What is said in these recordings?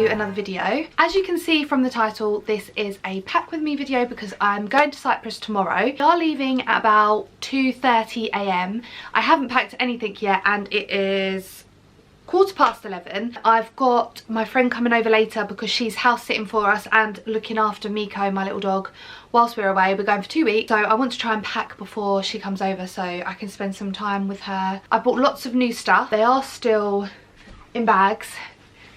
to another video. As you can see from the title, this is a pack with me video because I'm going to Cyprus tomorrow. We are leaving at about 2:30 AM. I haven't packed anything yet and it is 11:15. I've got my friend coming over later because she's house sitting for us and looking after Miko, my little dog, whilst we're away. We're going for 2 weeks, so I want to try and pack before she comes over so I can spend some time with her. I bought lots of new stuff. They are still in bags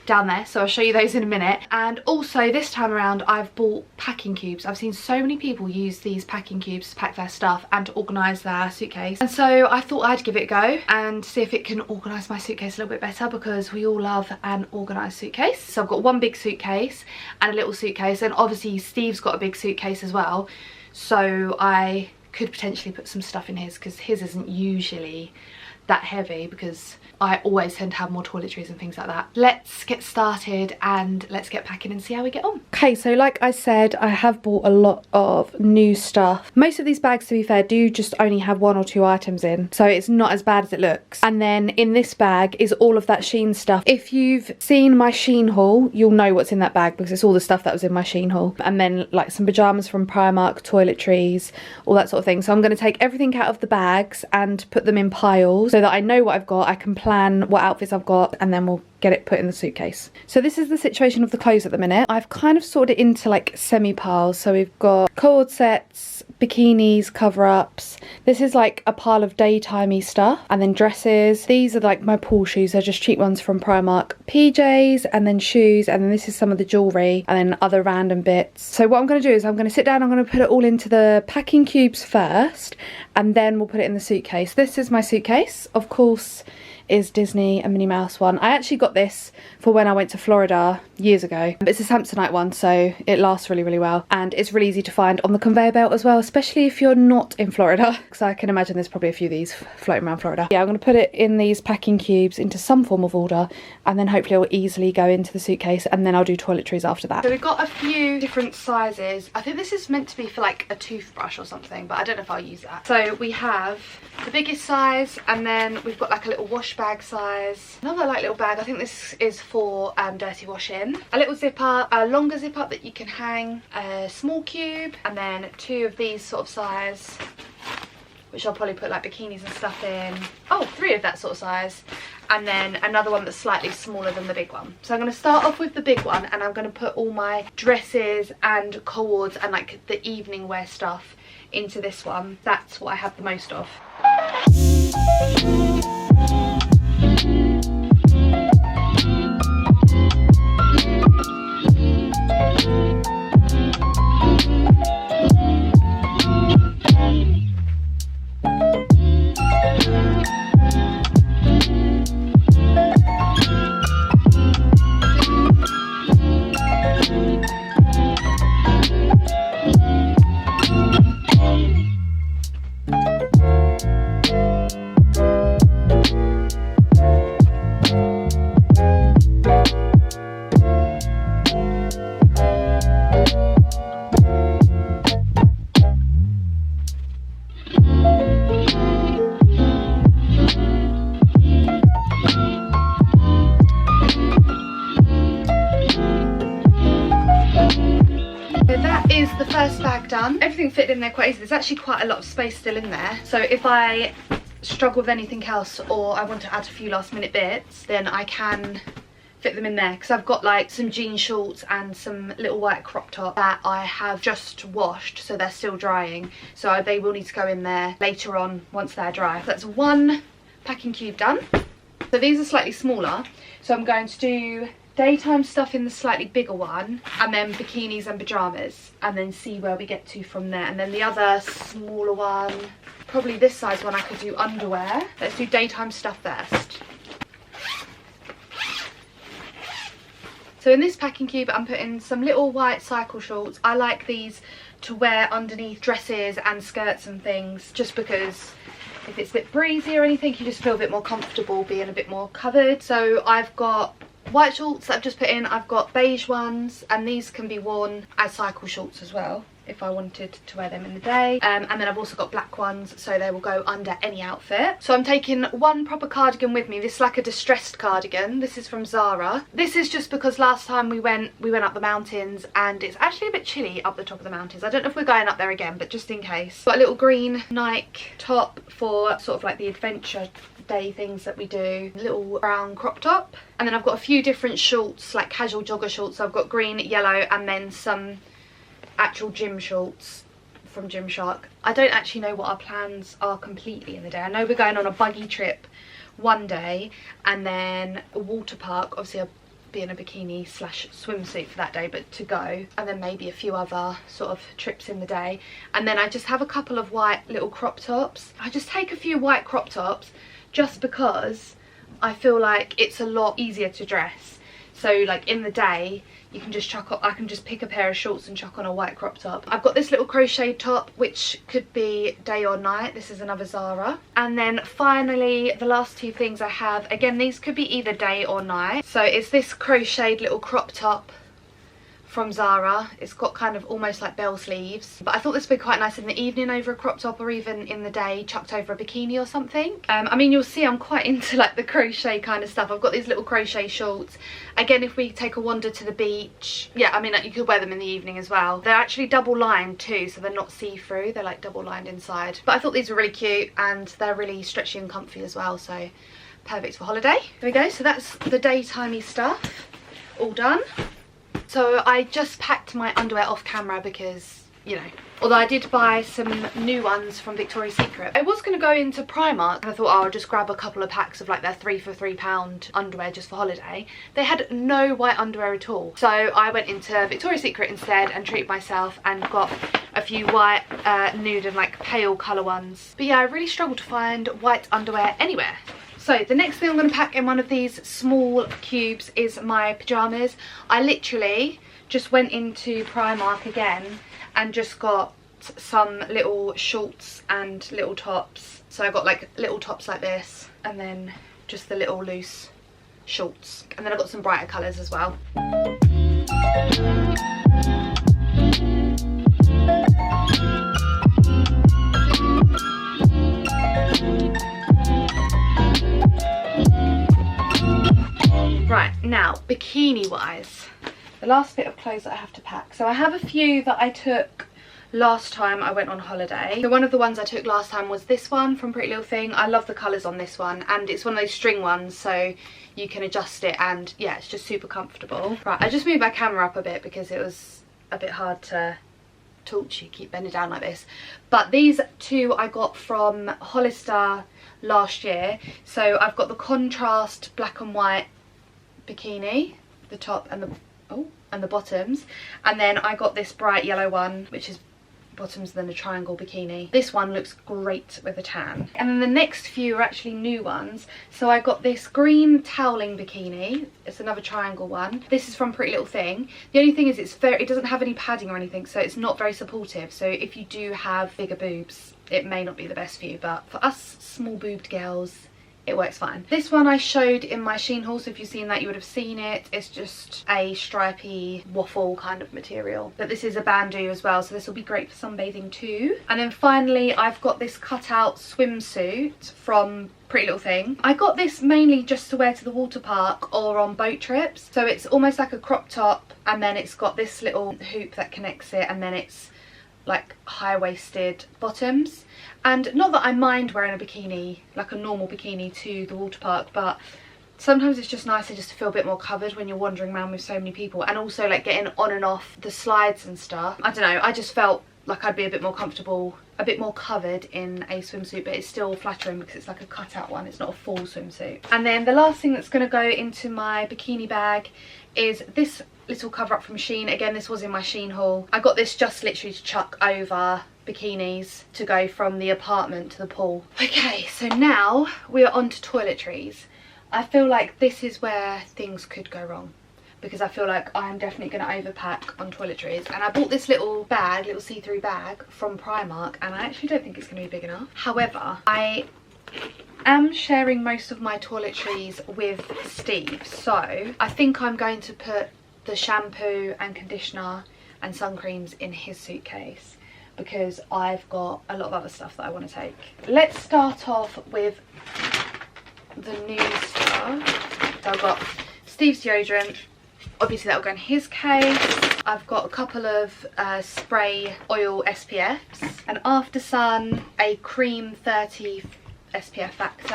down there, so I'll show you those in a minute. And also this time around I've bought packing cubes. I've seen so many people use these packing cubes to pack their stuff and to organise their suitcase, and so I thought I'd give it a go and see if it can organise my suitcase a little bit better, because we all love an organised suitcase. So I've got one big suitcase and a little suitcase, and obviously Steve's got a big suitcase as well, so I could potentially put some stuff in his, because his isn't usually that heavy because I always tend to have more toiletries and things like that. Let's get started and let's get packing and see how we get on. Okay, so like I said, I have bought a lot of new stuff. Most of these bags, to be fair, do just only have 1 or 2 items in, so it's not as bad as it looks. And then in this bag is all of that Shein stuff. If you've seen my Shein haul, you'll know what's in that bag because it's all the stuff that was in my Shein haul. And then like some pyjamas from Primark, toiletries, all that sort of thing. So I'm going to take everything out of the bags and put them in piles so that I know what I've got. I can plan what outfits I've got and then we'll get it put in the suitcase. So this is the situation of the clothes at the minute. I've kind of sorted it into like semi piles. So we've got cord sets, bikinis, cover-ups. This is like a pile of daytimey stuff, and then dresses. These are like my pool shoes. They're just cheap ones from Primark. PJs, and then shoes, and then this is some of the jewellery, and then other random bits. So what I'm going to do is I'm going to sit down, I'm going to put it all into the packing cubes first, and then we'll put it in the suitcase. This is my suitcase, of course, is Disney, a Minnie Mouse one. I actually got this for when I went to Florida years ago. It's a Samsonite one, so it lasts really, really well. And it's really easy to find on the conveyor belt as well, especially if you're not in Florida, because I can imagine there's probably a few of these floating around Florida. Yeah, I'm going to put it in these packing cubes into some form of order, and then hopefully it'll easily go into the suitcase, and then I'll do toiletries after that. So we've got a few different sizes. I think this is meant to be for like a toothbrush or something, but I don't know if I'll use that. So we have the biggest size, and then we've got like a little wash bag size, another like little bag. I think this is for dirty washing, a little zipper, a longer zip up that you can hang, a small cube, and then 2 of these sort of size, which I'll probably put like bikinis and stuff in. Oh, 3 of that sort of size, and then another one that's slightly smaller than the big one. So I'm going to start off with the big one, and I'm going to put all my dresses and cords and like the evening wear stuff into this one. That's what I have the most of. First bag done. Everything fit in there quite easy. There's actually quite a lot of space still in there, so if I struggle with anything else or I want to add a few last minute bits, then I can fit them in there, because I've got like some jean shorts and some little white crop top that I have just washed, so they're still drying, so they will need to go in there later on once they're dry. So that's one packing cube done. So these are slightly smaller, so I'm going to do daytime stuff in the slightly bigger one, and then bikinis and pyjamas, and then see where we get to from there. And then the other smaller one, probably this size one, I could do underwear. Let's do daytime stuff first. So in this packing cube I'm putting some little white cycle shorts. I like these to wear underneath dresses and skirts and things, just because if it's a bit breezy or anything, you just feel a bit more comfortable being a bit more covered. So I've got white shorts that I've just put in, I've got beige ones, and these can be worn as cycle shorts as well. if I wanted to wear them in the day. And then I've also got black ones, so they will go under any outfit. So I'm taking one proper cardigan with me. This is like a distressed cardigan. This is from Zara. This is just because last time we went up the mountains and it's actually a bit chilly up the top of the mountains. I don't know if we're going up there again, but just in case. Got a little green Nike top for sort of like the adventure day things that we do. A little brown crop top. And then I've got a few different shorts, like casual jogger shorts. So I've got green, yellow, and then some actual gym shorts from Gymshark. I don't actually know what our plans are completely in the day. I know we're going on a buggy trip one day and then a water park. Obviously I'll be in a bikini slash swimsuit for that day, but to go, and then maybe a few other sort of trips in the day. And then I just have a couple of white little crop tops. I just take a few white crop tops just because I feel like it's a lot easier to dress. So like in the day you can just chuck on, I can just pick a pair of shorts and chuck on a white crop top. I've got this little crocheted top which could be day or night. This is another Zara. And then finally the last two things I have, again these could be either day or night. So it's this crocheted little crop top from Zara. It's got kind of almost like bell sleeves, but I thought this would be quite nice in the evening over a crop top, or even in the day chucked over a bikini or something. I mean, you'll see I'm quite into like the crochet kind of stuff. I've got these little crochet shorts. Again, if we take a wander to the beach, yeah, I mean you could wear them in the evening as well. They're actually double lined too, so they're not see-through, they're like double lined inside. But I thought these were really cute and they're really stretchy and comfy as well, so perfect for holiday. There we go. So that's the daytimey stuff all done. So I just packed my underwear off camera because, you know, although I did buy some new ones from Victoria's Secret. I was going to go into Primark and I thought, oh, I'll just grab a couple of packs of like their 3 for £3 underwear just for holiday. They had no white underwear at all. So I went into Victoria's Secret instead and treated myself and got a few white, nude and like pale colour ones. But yeah, I really struggled to find white underwear anywhere. So the next thing I'm going to pack in one of these small cubes is my pyjamas. I literally just went into Primark again and just got some little shorts and little tops. So I got like little tops like this and then just the little loose shorts. And then I got some brighter colours as well. Right, now bikini wise, the last bit of clothes that I have to pack. So I have a few that I took last time I went on holiday. So one of the ones I took last time was this one from Pretty Little Thing. I love the colours on this one, and it's one of those string ones, so you can adjust it, and yeah, it's just super comfortable. Right, I just moved my camera up a bit because it was a bit hard to talk to you, keep bending down like this. But these two I got from Hollister last year. So I've got the contrast black and white bikini, the top and the bottoms, and then I got this bright yellow one which is bottoms and then a triangle bikini. This one looks great with a tan. And then the next few are actually new ones. So I got this green toweling bikini. It's another triangle one. This is from Pretty Little Thing. The only thing is it doesn't have any padding or anything, so it's not very supportive. So if you do have bigger boobs, it may not be the best for you, but for us small boobed girls, it works fine. This one I showed in my Shein haul, so if you've seen that you would have seen it. It's just a stripy waffle kind of material. But this is a bandeau as well, so this will be great for sunbathing too. And then finally I've got this cutout swimsuit from Pretty Little Thing. I got this mainly just to wear to the water park or on boat trips. So it's almost like a crop top, and then it's got this little hoop that connects it, and then it's like high-waisted bottoms. And not that I mind wearing a bikini, like a normal bikini, to the water park, but sometimes it's just nicer just to feel a bit more covered when you're wandering around with so many people, and also like getting on and off the slides and stuff. I don't know, I just felt like I'd be a bit more comfortable, a bit more covered in a swimsuit, but it's still flattering because it's like a cutout one, it's not a full swimsuit. And then the last thing that's going to go into my bikini bag is this little cover up from Shein. Again, this was in my Shein haul. I got this just literally to chuck over bikinis to go from the apartment to the pool. Okay, so now we are on to toiletries. I feel like this is where things could go wrong, because I feel like I'm definitely going to overpack on toiletries. And I bought this little bag, little see-through bag from Primark, and I actually don't think it's going to be big enough. However, I am sharing most of my toiletries with Steve, so I think I'm going to put the shampoo and conditioner and sun creams in his suitcase, because I've got a lot of other stuff that I want to take. Let's start off with the new stuff. So I've got Steve's deodorant, obviously that'll go in his case. I've got a couple of spray oil SPFs, an after sun, a cream 30 SPF factor,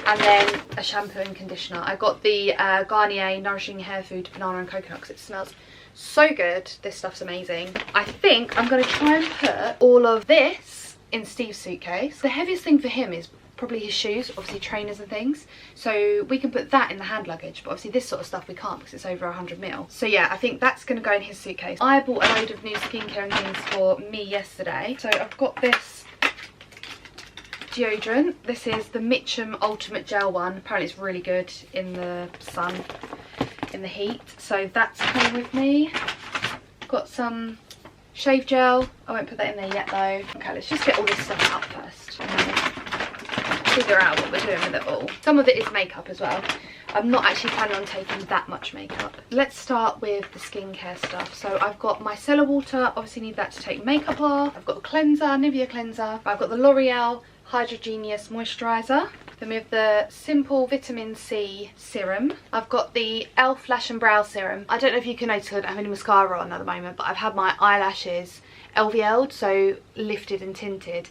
and then a shampoo and conditioner. I got the Garnier Nourishing Hair Food Banana and Coconut because it smells so good. This stuff's amazing. I think I'm going to try and put all of this in Steve's suitcase. The heaviest thing for him is probably his shoes, obviously trainers and things, so we can put that in the hand luggage, but obviously this sort of stuff we can't because it's over 100ml. So yeah, I think that's going to go in his suitcase. I bought a load of new skincare and things for me yesterday. So I've got this deodorant. This is the Mitchum Ultimate Gel one. Apparently it's really good in the sun, in the heat, so that's coming with me. Got some shave gel. I won't put that in there yet though. Okay, let's just get all this stuff out first and then figure out what we're doing with it all. Some of it is makeup as well. I'm not actually planning on taking that much makeup. Let's start with the skincare stuff. So I've got micellar water, obviously need that to take makeup off. I've got a cleanser, Nivea cleanser. I've got the L'Oreal Hydrogenius moisturiser. Then we have the Simple Vitamin C serum. I've got the e.l.f. Lash and Brow serum. I don't know if you can notice I don't have any mascara on at the moment, but I've had my eyelashes LVL'd, so lifted and tinted.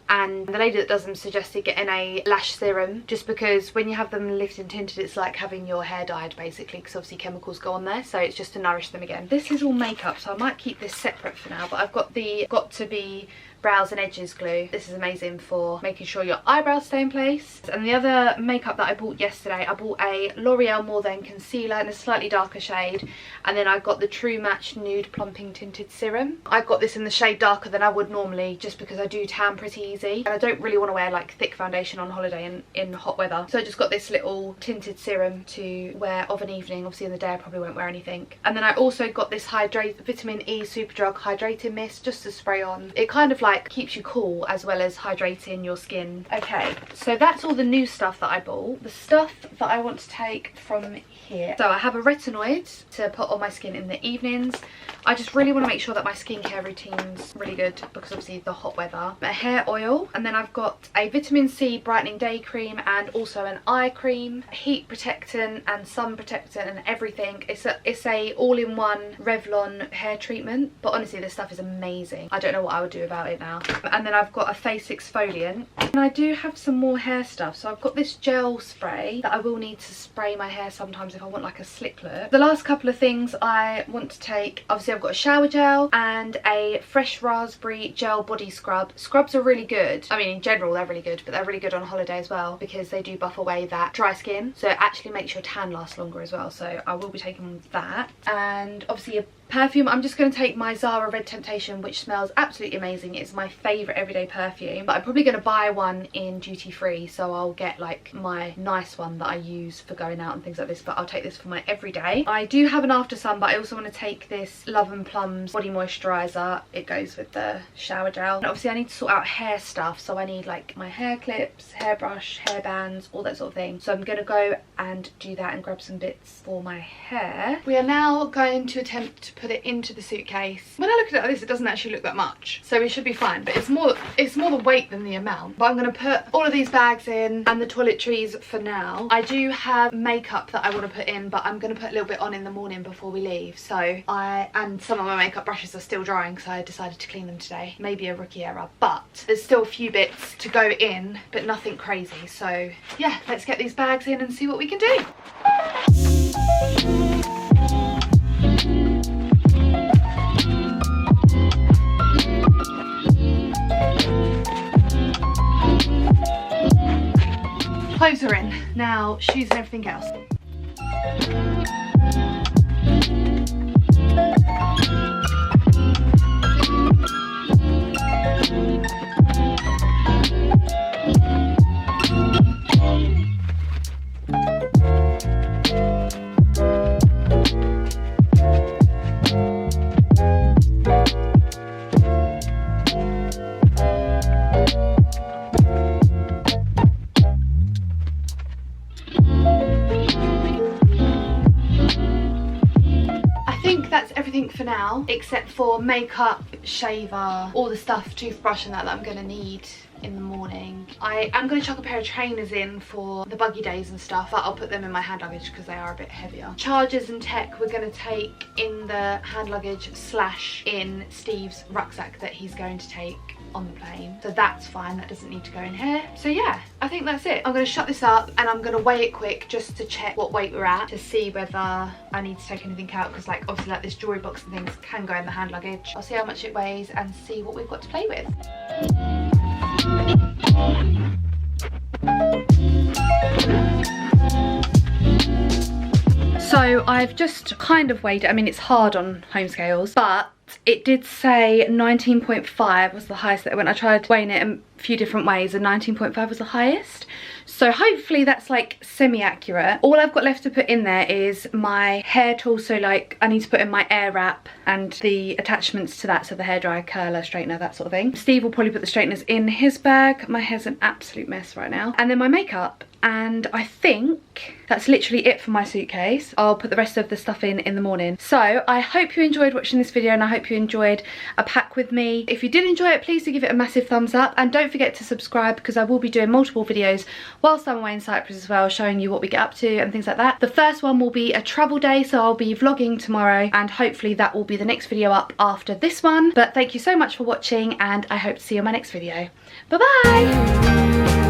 And the lady that does them suggested getting a lash serum, just because when you have them lifted and tinted it's like having your hair dyed basically, because obviously chemicals go on there, so it's just to nourish them again. This is all makeup, so I might keep this separate for now, but I've got the Got To Be Brows and Edges glue. This is amazing for making sure your eyebrows stay in place. And the other makeup that I bought yesterday, I bought a L'Oreal More Than concealer in a slightly darker shade, and then I got the True Match Nude Plumping Tinted Serum. I got this in the shade darker than I would normally, just because I do tan pretty easy and I don't really want to wear like thick foundation on holiday in hot weather, so I just got this little tinted serum to wear of an evening. Obviously in the day I probably won't wear anything. And then I also got this Vitamin E Superdrug Hydrating Mist, just to spray on. It kind of like keeps you cool as well as hydrating your skin. Okay, so that's all the new stuff that I bought. The stuff that I want to take from here. So I have a retinoid to put on my skin in the evenings. I just really want to make sure that my skincare routine's really good because obviously the hot weather. A hair oil, and then I've got a vitamin C brightening day cream and also an eye cream, heat protectant and sun protectant and everything. It's a all-in-one Revlon hair treatment, but honestly this stuff is amazing. I don't know what I would do without it now. And then I've got a face exfoliant, and I do have some more hair stuff. So I've got this gel spray that I will need to spray my hair sometimes if I want like a slick look. The last couple of things I want to take, obviously I've got a shower gel and a fresh raspberry gel body scrub. Scrubs are really good. I mean in general they're really good, but they're really good on holiday as well because they do buff away that dry skin, so it actually makes your tan last longer as well. So I will be taking that, and obviously a perfume. I'm just going to take my Zara Red Temptation, which smells absolutely amazing. It's my favourite everyday perfume, but I'm probably going to buy one in duty free, so I'll get like my nice one that I use for going out and things like this, but I'll take this for my everyday. I do have an after sun, but I also want to take this Love and Plums body moisturiser. It goes with the shower gel. And obviously I need to sort out hair stuff, so I need like my hair clips, hairbrush, hair bands, all that sort of thing. So I'm going to go and do that and grab some bits for my hair. We are now going to attempt to put it into the suitcase. When I look at it like this, it doesn't actually look that much, so we should be fine, but it's more the weight than the amount. But I'm going to put all of these bags in and the toiletries for now. I do have makeup that I want to put in, but I'm going to put a little bit on in the morning before we leave. So and some of my makeup brushes are still drying, so I decided to clean them today. Maybe a rookie error, but there's still a few bits to go in, but nothing crazy. So yeah, let's get these bags in and see what we can do. Clothes are in. Now shoes and everything else. everything for now, except for makeup, shaver, all the stuff, toothbrush and that I'm going to need in the morning. I am going to chuck a pair of trainers in for the buggy days and stuff, but I'll put them in my hand luggage because they are a bit heavier. Chargers and tech we're going to take in the hand luggage / in Steve's rucksack that he's going to take on the plane, so that's fine, that doesn't need to go in here. So yeah, I think that's it. I'm going to shut this up and I'm going to weigh it quick just to check what weight we're at, to see whether I need to take anything out, because like obviously like this jewelry box and things can go in the hand luggage. I'll see how much it weighs and see what we've got to play with. So I've just kind of weighed it. I mean, it's hard on home scales, but it did say 19.5 was the highest that it went. I tried weighing it a few different ways and 19.5 was the highest. So hopefully that's like semi-accurate. All I've got left to put in there is my hair tool. So like I need to put in my air wrap and the attachments to that. So the hairdryer, curler, straightener, that sort of thing. Steve will probably put the straighteners in his bag. My hair's an absolute mess right now. And then my makeup. And I think that's literally it for my suitcase. I'll put the rest of the stuff in the morning. So I hope you enjoyed watching this video and I hope you enjoyed a pack with me. If you did enjoy it, please do give it a massive thumbs up and don't forget to subscribe, because I will be doing multiple videos whilst I'm away in Cyprus as well, showing you what we get up to and things like that. The first one will be a travel day, so I'll be vlogging tomorrow and hopefully that will be the next video up after this one. But thank you so much for watching and I hope to see you in my next video. Bye bye!